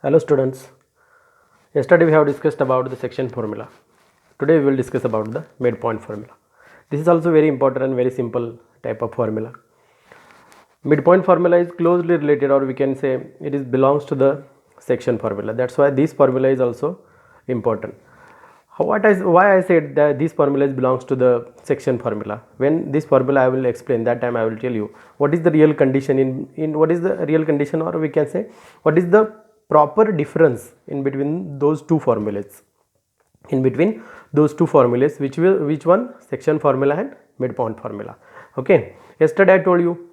Hello students. Yesterday we have discussed about the section formula. Today we will discuss about the midpoint formula. This is also very important and very simple type of formula. Midpoint formula is closely related, or we can say it is belongs to the section formula. That's why this formula is also important. Why I said that this formula belongs to the section formula. When this formula I will explain, that time I will tell you what is the real condition in what is the real condition, or we can say what is the proper difference in between those two formulas. Which one, section formula and midpoint formula. Okay, yesterday I told you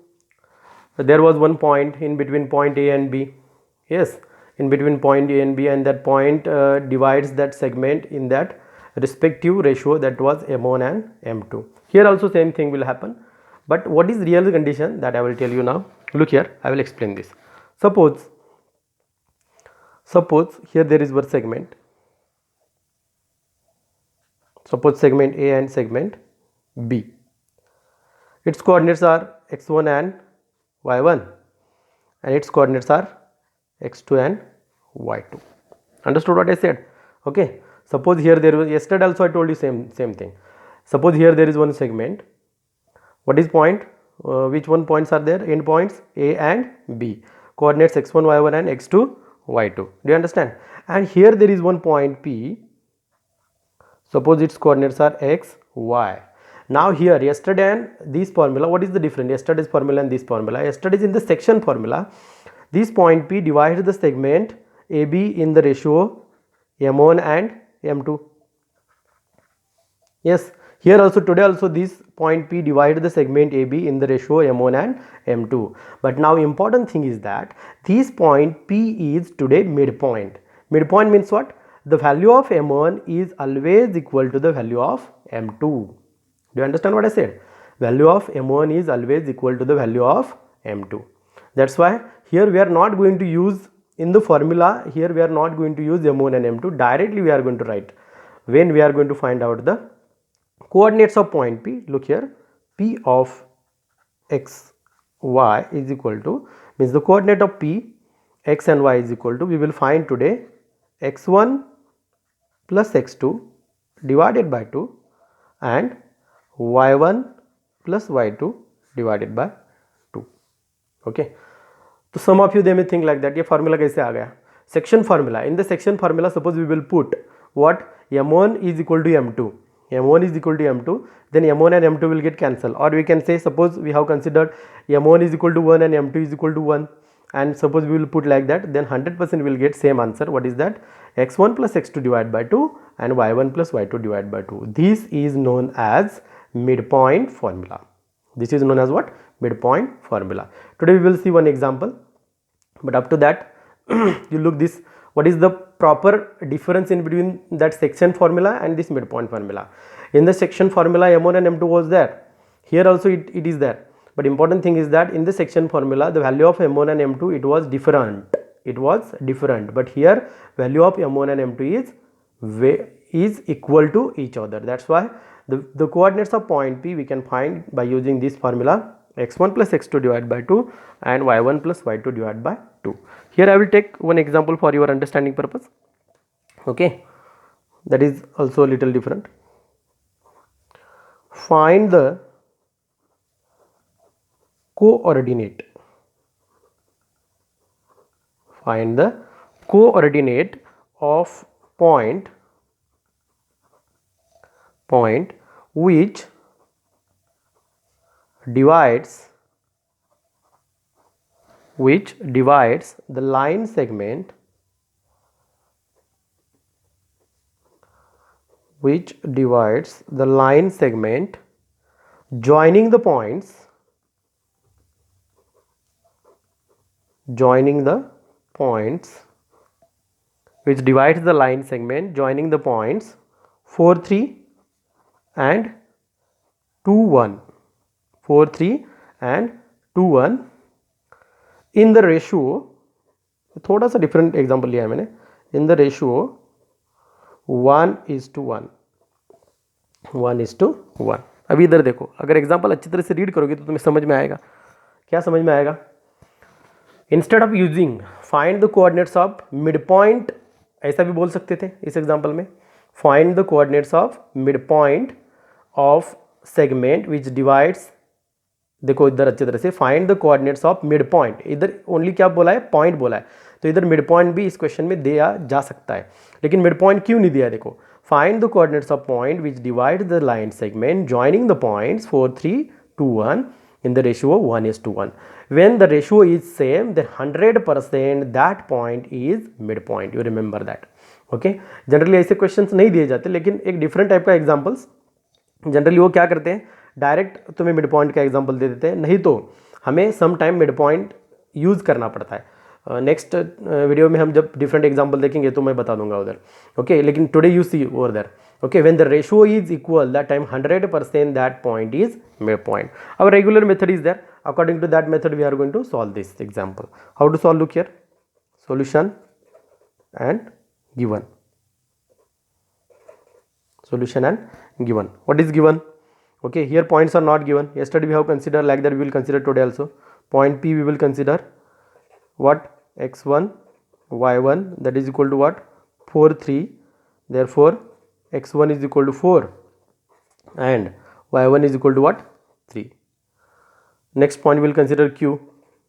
there was one point in between point A and B. Yes, in between point A and B, and that point divides that segment in that respective ratio, that was M1 and M2. Here also same thing will happen, but what is real condition, that I will tell you now. Look here, I will explain this. Suppose here there is one segment. Suppose segment A and segment B. Its coordinates are x1 and y1, and its coordinates are x2 and y2. Understood what I said? Okay. Suppose here there was, yesterday also I told you same thing. Suppose here there is one segment. What is point? Which one points are there? End points A and B. Coordinates x1, y1 and x2, y2. Do you understand? And here there is one point P. Suppose its coordinates are x, y. Now here yesterday and this formula, what is the difference? Yesterday's formula and this formula. Yesterday's in the section formula, this point P divides the segment AB in the ratio M1 and M2. Yes, here also today also this point P divides the segment AB in the ratio M1 and M2. But now important thing is that this point P is today midpoint. Midpoint means what? The value of M1 is always equal to the value of M2. Do you understand what I said? Value of M1 is always equal to the value of M2. That's why here we are not going to use in the formula, here we are not going to use M1 and M2. Directly we are going to write when we are going to find out the coordinates of point P. Look here, P of x, y is equal to, means the coordinate of P, x and y is equal to, we will find today x1 plus x2 divided by 2 and y1 plus y2 divided by 2. Okay. So some of you they may think like that, ये formula कैसे आ गया? Section formula. In the section formula, suppose we will put what? M1 is equal to M2. M1 is equal to M2. Then M1 and M2 will get cancelled. Or we can say, suppose we have considered M1 is equal to 1 and M2 is equal to 1. And suppose we will put like that, then 100% will get same answer. What is that? X1 plus x2 divided by 2 and y1 plus y2 divided by 2. This is known as midpoint formula. This is known as what? Midpoint formula. Today we will see one example, but up to that you look this, what is the proper difference in between that section formula and this midpoint formula. In the section formula M1 and M2 was there, here also it is there, but important thing is that in the section formula the value of M1 and M2 it was different, but here value of M1 and M2 is equal to each other. That's why the coordinates of point P we can find by using this formula, x1 plus x2 divided by 2 and y1 plus y2 divided by 2. Here I will take one example for your understanding purpose. Okay, that is also a little different. Find the coordinate. Find the coordinate of point which divides the line segment joining the points 4, 3 and 2, 1. 4, 3 and 2, 1 in the ratio, थोड़ा सा different example लिया है मैंने, in the ratio 1:1. 1:1. अभी इधर देखो, अगर example अच्छी तरह से रीड करोगे तो तुम्हें समझ में आएगा. क्या समझ में आएगा? Instead of using find the coordinates of mid point, ऐसा भी बोल सकते थे इस एग्जाम्पल में, find the coordinates of mid point of segment which divides, देखो इधर अच्छी तरह से, find the coordinates of mid point, इधर ओनली क्या बोला है, पॉइंट बोला है, तो इधर मिड पॉइंट भी इस क्वेश्चन में दिया जा सकता है, लेकिन मिड पॉइंट क्यों नहीं दिया है, देखो find the coordinates of point which divide the line segment joining the points 4 3 2 1 in the ratio 1:1. When the ratio is same, then 100% that point is midpoint. You remember that. Okay. Generally ऐसे questions नहीं दिए जाते, लेकिन एक different type का examples generally वो क्या करते हैं, डायरेक्ट तुम्हें मिड पॉइंट का एग्जांपल दे देते हैं, नहीं तो हमें some time mid point use करना पड़ता है। नेक्स्ट वीडियो में हम जब डिफरेंट एग्जांपल देखेंगे तो मैं बता दूंगा उधर। ओके, लेकिन today you see over there. Okay, when the ratio is equal, that time 100% that point is midpoint. Our regular method is there. According to that method, we are going to solve this example. How to solve? Look here, solution and given. Solution and given. What is given? Okay, here points are not given. Yesterday we have considered like that. We will consider today also. Point P we will consider what? X1, Y1 that is equal to what? 4 3. Therefore x1 is equal to 4 and y1 is equal to what? 3. Next point we will consider q,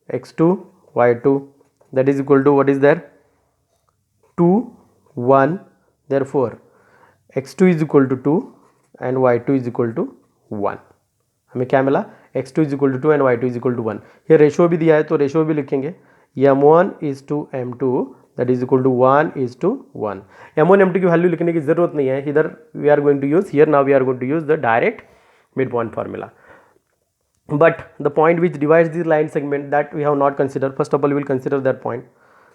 x2 y2 that is equal to what is there? 2 1. Therefore x2 is equal to 2 and y2 is equal to 1. हमें क्या मिला? x2 is equal to 2 and y2 is equal to 1. ये ratio भी दिया है तो ratio भी लिखेंगे, m1 is to m2 that is equal to 1 is to 1. m1 m2 की वैल्यू लिखने की जरूरत नहीं है, इधर we are going to use, here now we are going to use the direct midpoint formula. But the point which divides the line segment that we have not considered, first of all we will consider that point.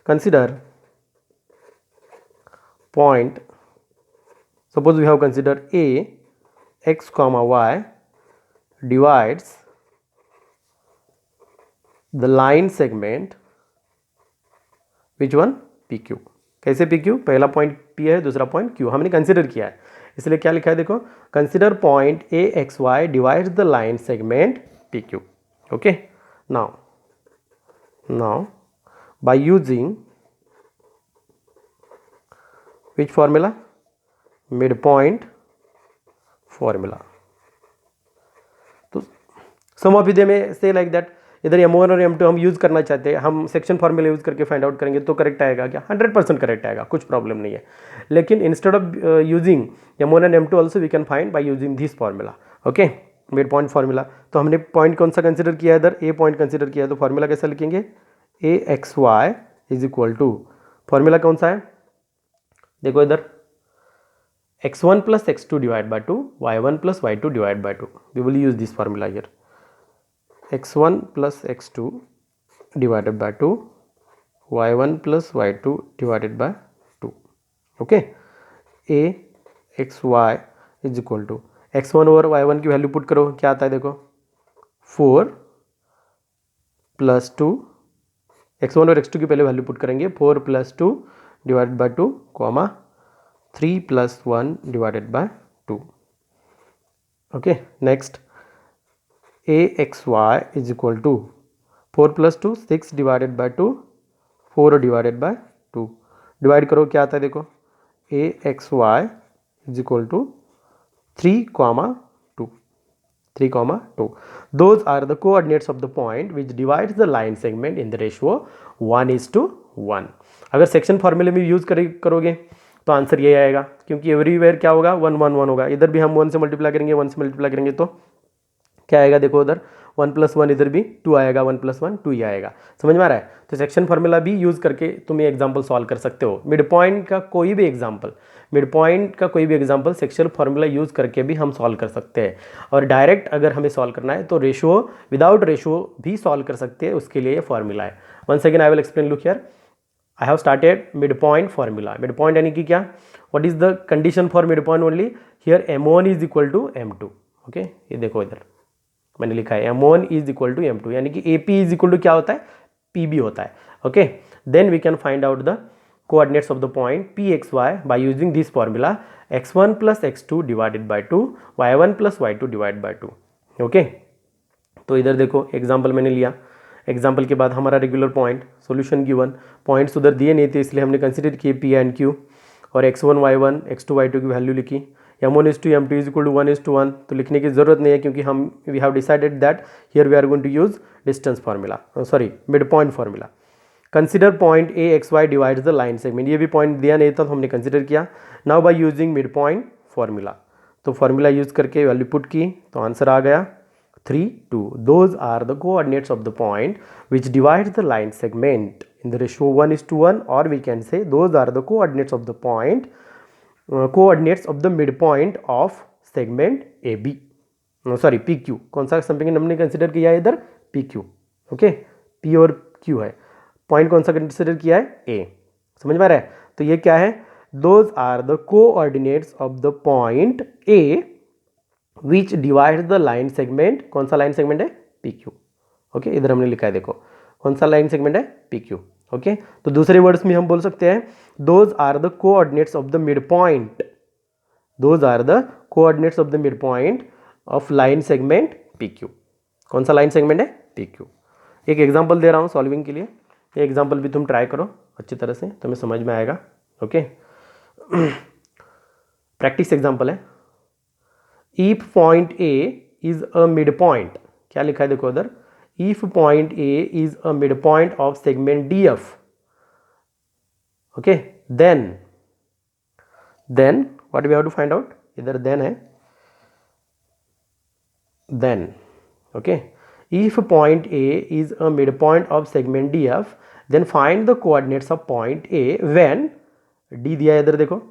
Consider point, suppose we have considered a x comma y divides the line segment, which one? PQ. कैसे PQ? पहला point P है, दूसरा point Q, हमने consider किया है, इसलिए क्या लिखा है देखो, consider point AXY divides the line segment PQ. Okay, now by using which formula? Mid point formula. तो सम ऑफ इधर में से लाइक दैट, इधर m1 और m2 हम यूज़ करना चाहते हैं, हम सेक्शन फॉर्मूला यूज़ करके फाइंड आउट करेंगे तो करेक्ट आएगा क्या? 100% करेक्ट आएगा, कुछ प्रॉब्लम नहीं है। लेकिन instead of using m1 and m2 also we can find by using this formula. Okay, mid point formula. तो हमने पॉइंट कौन सा कंसिडर किया है? इधर ए पॉइंट कंसिडर किया है, तो फॉर्मूला कैसा लिखेंगे? AXY is equal to, formula कौन सा है देखो इधर, x1 plus x2 divided by 2, y1 plus y2 divided by 2. We will use this formula here. x1 plus x2 divided by 2, y1 plus y2 divided by 2. Okay, a x y is equal to, x1 और y1 की value put करो, क्या आता है देखो, 4 plus 2, x1 और x2 की पहले वैल्यू पुट करेंगे, 4 plus 2 divided by 2 comma 3 plus 1 divided by 2. Okay, next AXY is equal to 4 plus 2 6 divided by 2, 4 divided by 2. Divide करो, क्या आता है देखो, AXY is equal to 3 comma 2. 3 comma 2. Those are the coordinates of the point which divides the line segment in the ratio 1:1. अगर section फॉर्मूले में use करोगे तो आंसर ये आएगा, क्योंकि एवरीवेयर क्या होगा, 1 1 1 होगा, इधर भी हम 1 से मल्टीप्लाई करेंगे, 1 से मल्टीप्लाई करेंगे तो क्या आएगा देखो, उधर 1 + 1, इधर भी 2 आएगा, 1 + 1 2 ही आएगा। समझ में आ रहा है? तो सेक्शन फार्मूला भी यूज़ करके तुम ये एग्जांपल सॉल्व कर सकते हो। मिड पॉइंट का कोई भी एग्जांपल सेक्शन फार्मूला यूज़ करके भी हम सॉल्व कर सकते हैं, और डायरेक्ट अगर हमें सॉल्व करना है तो रेशियो विदाउट रेशियो भी सॉल्व कर सकते हैं, उसके लिए ये फॉर्मूला है। Once again I will explain, look here, I have started mid point formula. Mid point यानी कि क्या, what is the condition for mid point only, here m1 is equal to m2। Okay, ये देखो इधर मैंने लिखा है m1 is equal to m2, यानी कि AP इज इक्वल टू क्या होता है, PB होता है। Okay, then we can find out the coordinates of the point PXY by using this formula, x1 + x2 divided by 2, y1 + y2 divide by 2। Okay, तो इधर देखो एग्जांपल मैंने लिया, एग्जाम्पल के बाद हमारा regular point, solution given, points उधर दिए नहीं थे इसलिए हमने कंसिडर किए पी एंड क्यू, और x1 y1 x2 y2 की वैल्यू लिखी, m1:2 m2 1:1 तो लिखने की ज़रूरत नहीं है क्योंकि हम we have decided that here we are going to use distance formula, sorry mid point formula. Consider point A X Y divides the line segment, ये भी पॉइंट दिया नहीं था तो हमने कंसिडर किया। Now by using mid point formula, तो formula use करके वैल्यू पुट की तो आंसर आ गया 3 2। Those are the coordinates of the point which divides the line segment in the ratio 1:1, or we can say those are the coordinates of the point, coordinates of the midpoint of segment AB, sorry PQ। कौन सा segment हमने consider किया है इधर, PQ, okay, P और Q है, point कौन सा कंसिडर किया है, A। समझ में आ रहा है, तो ये क्या है, those are the coordinates of the point A which divides the line segment, कौन सा लाइन सेगमेंट है, PQ, ओके, इधर हमने लिखा है देखो कौन सा लाइन सेगमेंट है, PQ, ओके। तो दूसरे वर्ड्स में हम बोल सकते हैं those are the coordinates of the mid point, those are the coordinates of the mid point of line segment PQ। कौन सा लाइन सेगमेंट है, PQ। एक एग्जांपल दे रहा हूँ सॉल्विंग के लिए, ये एग्जांपल भी तुम ट्राई करो अच्छी तरह से, तुम्हें समझ में आएगा, ओके। प्रैक्टिस एग्जांपल है, if point A is a mid point, क्या लिखा है देखो उधर, if point A is a midpoint of segment DF, okay, then what we have to find out, इधर then है, then, okay, if point A is a midpoint of segment DF, then find the coordinates of point A when D दिया है इधर देखो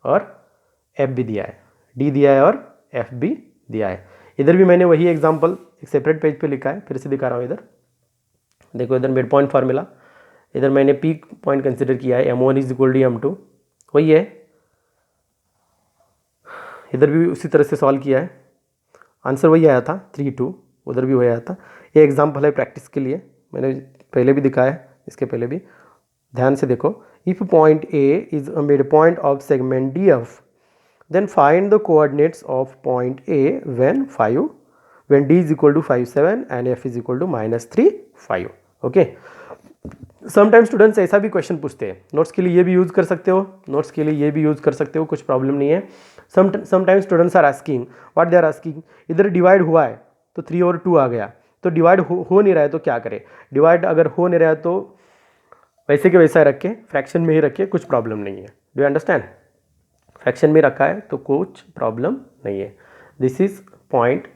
और F भी दिया है, D दिया है और F भी दिया है। इधर भी मैंने वही एग्जांपल एक सेपरेट पेज पे लिखा है, फिर से दिखा रहा हूँ। इधर देखो, इधर मिड पॉइंट फार्मूला, इधर मैंने पीक पॉइंट कंसिडर किया है m1 = m2, वही है, इधर भी उसी तरह से सॉल्व किया है, आंसर वही आया था 3 2, उधर भी वही आया था। ये एग्जांपल है प्रैक्टिस के लिए, मैंने पहले भी दिखाया है, इसके पहले भी, ध्यान से देखो। If point A is a mid point of segment DF, then find the coordinates of point A when D is equal to 5 7 and F is equal to -3 5, okay. Sometime students ऐसा भी क्वेश्चन पूछते हैं, notes के लिए ये भी use कर सकते हो, नोट्स के लिए ये भी यूज़ कर सकते हो, कुछ प्रॉब्लम नहीं है। Sometime students are asking, what they are asking, इधर डिवाइड हुआ है तो 3 और 2 आ गया, तो डिवाइड हो नहीं रहा है तो क्या करें, डिवाइड अगर हो नहीं रहा है तो वैसे के वैसा रखे, फ्रैक्शन में ही रखे, कुछ प्रॉब्लम नहीं है। डू यू अंडरस्टैंड, फ्रैक्शन में रखा है तो कुछ प्रॉब्लम नहीं है। This is point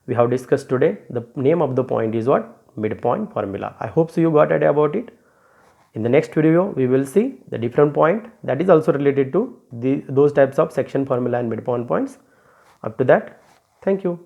we have discussed today, the name of the point is what, mid point formula. I hope so you got idea about it. In the next video we will see the different point that is also related to those types of section formula and midpoint points. Up to that, thank you.